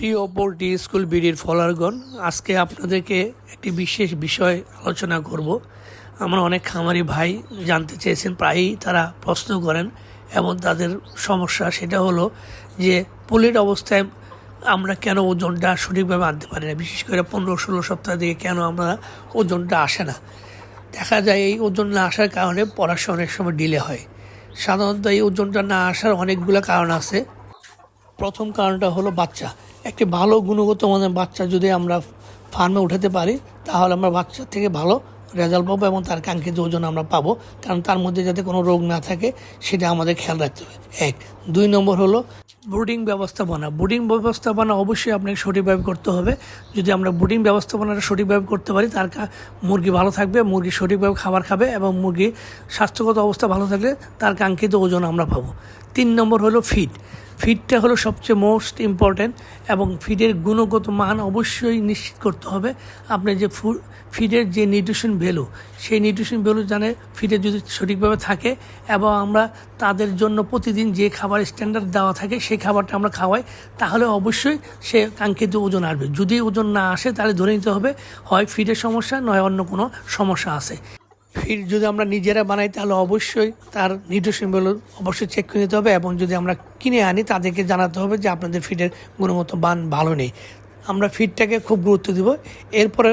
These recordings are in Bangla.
প্রিয় পোল্ট্রি স্কুল বিডির ফলোয়ারগণ, আজকে আপনাদেরকে একটি বিশেষ বিষয় আলোচনা করব। আমার অনেক খামারি ভাই জানতে চেয়েছেন, প্রায়ই তারা প্রশ্ন করেন এবং তাদের সমস্যা সেটা হলো যে পোলের অবস্থায় আমরা কেন ওজনটা সঠিকভাবে আনতে পারি না, বিশেষ করে 15-16 সপ্তাহ থেকে কেন আমরা ওজনটা আসে না। দেখা যায় এই ওজন না আসার কারণে পড়াশোনা অনেক সময় ডিলে হয়। সাধারণত এই ওজনটা না আসার অনেকগুলো কারণ আছে। প্রথম কারণটা হলো বাচ্চা। একটি ভালো গুণগত মানের বাচ্চা যদি আমরা ফার্মে উঠাতে পারি, তাহলে আমরা বাচ্চার থেকে ভালো রেজাল্ট পাবো এবং তার কাঙ্ক্ষিত ওজন আমরা পাবো। কারণ তার মধ্যে যাতে কোনো রোগ না থাকে সেটা আমাদের খেয়াল রাখতে হবে। 2 নম্বর হলো ব্রুডিং ব্যবস্থাপনা। ব্রুডিং ব্যবস্থাপনা অবশ্যই আপনাকে সঠিকভাবে করতে হবে। যদি আমরা ব্রুডিং ব্যবস্থাপনাটা সঠিকভাবে করতে পারি, তার মুরগি ভালো থাকবে, মুরগি সঠিকভাবে খাবার খাবে এবং মুরগি স্বাস্থ্যগত অবস্থা ভালো থাকলে তার কাঙ্ক্ষিত ওজন আমরা পাবো। 3 নম্বর হলো ফিডটা হলো সবচেয়ে মোস্ট ইম্পর্ট্যান্ট এবং ফিডের গুণগত মান অবশ্যই নিশ্চিত করতে হবে। আপনার যে ফিডের যে নিউট্রিশন ভ্যালু, সেই নিউট্রিশন ভ্যালু জানে ফিডে যদি সঠিকভাবে থাকে এবং আমরা তাদের জন্য প্রতিদিন যে খাবার স্ট্যান্ডার্ড দেওয়া থাকে সেই খাবারটা আমরা খাওয়াই, তাহলে অবশ্যই সে কাঙ্ক্ষিত ওজন আসবে। যদি ওজন না আসে তাহলে ধরে নিতে হবে হয় ফিডের সমস্যা, নয় অন্য কোনো সমস্যা আছে। ফিড যদি আমরা নিজেরা বানাই তাহলে অবশ্যই তার নিউট্রিশন ভ্যালু অবশ্যই চেক করে নিতে হবে এবং যদি আমরা কিনে আনি তাদেরকে জানাতে হবে যে আপনাদের ফিডের গুণগত মান ভালো নেই। আমরা ফিডটাকে খুব গুরুত্ব দিব। এরপরে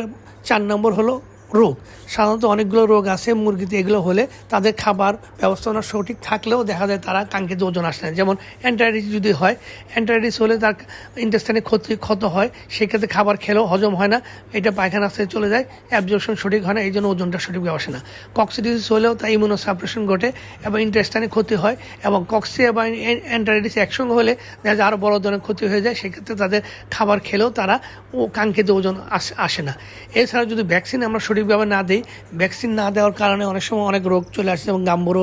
4 নম্বর হলো রোগ। সাধারণত অনেকগুলো রোগ আছে মুরগিতে, এগুলো হলে তাদের খাবার ব্যবস্থাপনা সঠিক থাকলেও দেখা যায় তারা কাঙ্ক্ষিত ওজন আসে না। যেমন অ্যান্টারাইটিস যদি হয়, অ্যান্টারাইটিস হলে তার ইন্টেস্টাইনে ক্ষত হয়, সেক্ষেত্রে খাবার খেলেও হজম হয় না, এটা পায়খানা আসতে চলে যায়, অ্যাবজর্পশন সঠিক হয় না, এই জন্য ওজনটা সঠিকভাবে আসে না। কক্সিডিসিস হলেও তার ইমিউনোসাপ্রেশন ঘটে এবং ইন্টেস্টাইনে ক্ষতি হয় এবং কক্সিয়া বা অ্যান্টারাইটিস একসঙ্গে হলে দেখা যায় আরও বড় ধরনের ক্ষতি হয়ে যায়, সেক্ষেত্রে তাদের খাবার খেলেও তারা কাঙ্ক্ষিত ওজন আসে না। এছাড়া যদি ভ্যাকসিন আমরা সঠিকভাবে না দিই, ভ্যাকসিন না দেওয়ার কারণে অনেক সময় অনেক রোগ চলে আসে, যেমন গাম্বুরো,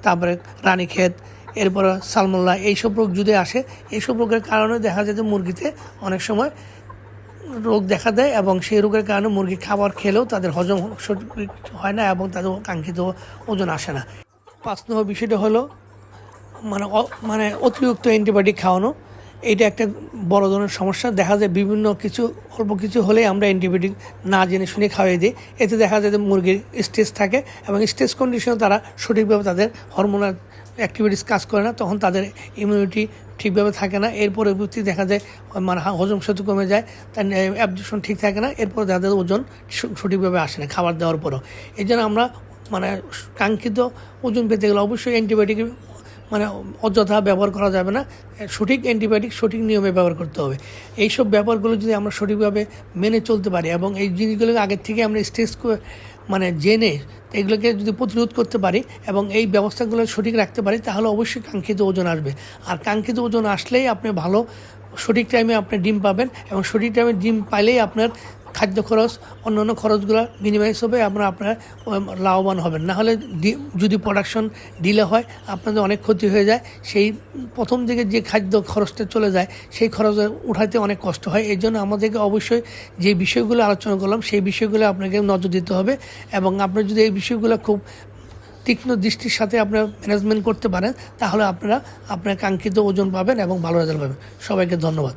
তারপরে রানীক্ষেত, এরপরে সালমোনেলা, এইসব রোগ যদি আসে, এইসব রোগের কারণে দেখা যায় যে মুরগিতে অনেক সময় রোগ দেখা দেয় এবং সেই রোগের কারণে মুরগি খাবার খেলেও তাদের হজম সঠিক হয় না এবং তাদের কাঙ্ক্ষিত ওজন আসে না। 5 নম্বর বিষয়টা হলো মানে অতিরিক্ত অ্যান্টিবায়োটিক খাওয়ানো। এইটা একটা বড় ধরনের সমস্যা। দেখা যায় বিভিন্ন অল্প কিছু হলে আমরা অ্যান্টিবায়োটিক না জেনে শুনে খাওয়াই দিই। এতে দেখা যায় যে মুরগির স্ট্রেস থাকে এবং স্ট্রেস কন্ডিশনে তারা সঠিকভাবে তাদের হরমোনাল অ্যাক্টিভিটিস কাজ করে না, তখন তাদের ইমিউনিটি ঠিকভাবে থাকে না। এর পরবর্তী দেখা যায় হজম শক্তি কমে যায়, তার অ্যাবজর্পশন ঠিক থাকে না, এরপর তাদের ওজন সঠিকভাবে আসে না খাবার দেওয়ার পরও। এই জন্য আমরা কাঙ্ক্ষিত ওজন পেতে গেলে অবশ্যই অ্যান্টিবায়োটিক অযথা ব্যবহার করা যাবে না। সঠিক অ্যান্টিবায়োটিক সঠিক নিয়মে ব্যবহার করতে হবে। এইসব ব্যাপারগুলো যদি আমরা সঠিকভাবে মেনে চলতে পারি এবং এই জিনিসগুলোকে আগের থেকে আমরা স্ট্রেস জেনে এগুলোকে যদি প্রতিরোধ করতে পারি এবং এই ব্যবস্থাগুলো সঠিক রাখতে পারি, তাহলে অবশ্যই কাঙ্ক্ষিত ওজন আসবে। আর কাঙ্ক্ষিত ওজন আসলেই আপনি ভালো সঠিক টাইমে আপনি ডিম পাবেন এবং সঠিক টাইমে ডিম পাইলেই আপনার খাদ্য খরচ, অন্যান্য খরচগুলো মিনিমাইজ হবে, আপনারা লাভবান হবেন। না হলে যদি প্রোডাকশন ডিলে হয়, আপনাদের অনেক ক্ষতি হয়ে যায়। সেই প্রথম দিকে যে খাদ্য খরচটা চলে যায়, সেই খরচ উঠাতে অনেক কষ্ট হয়। এই জন্য আমাদেরকে অবশ্যই যে বিষয়গুলো আলোচনা করলাম সেই বিষয়গুলো আপনাকে নজর দিতে হবে এবং আপনার যদি এই বিষয়গুলো খুব তীক্ষ্ণ দৃষ্টির সাথে আপনারা ম্যানেজমেন্ট করতে পারেন, তাহলে আপনারা আপনার কাঙ্ক্ষিত ওজন পাবেন এবং ভালো রেজাল্ট পাবেন। সবাইকে ধন্যবাদ।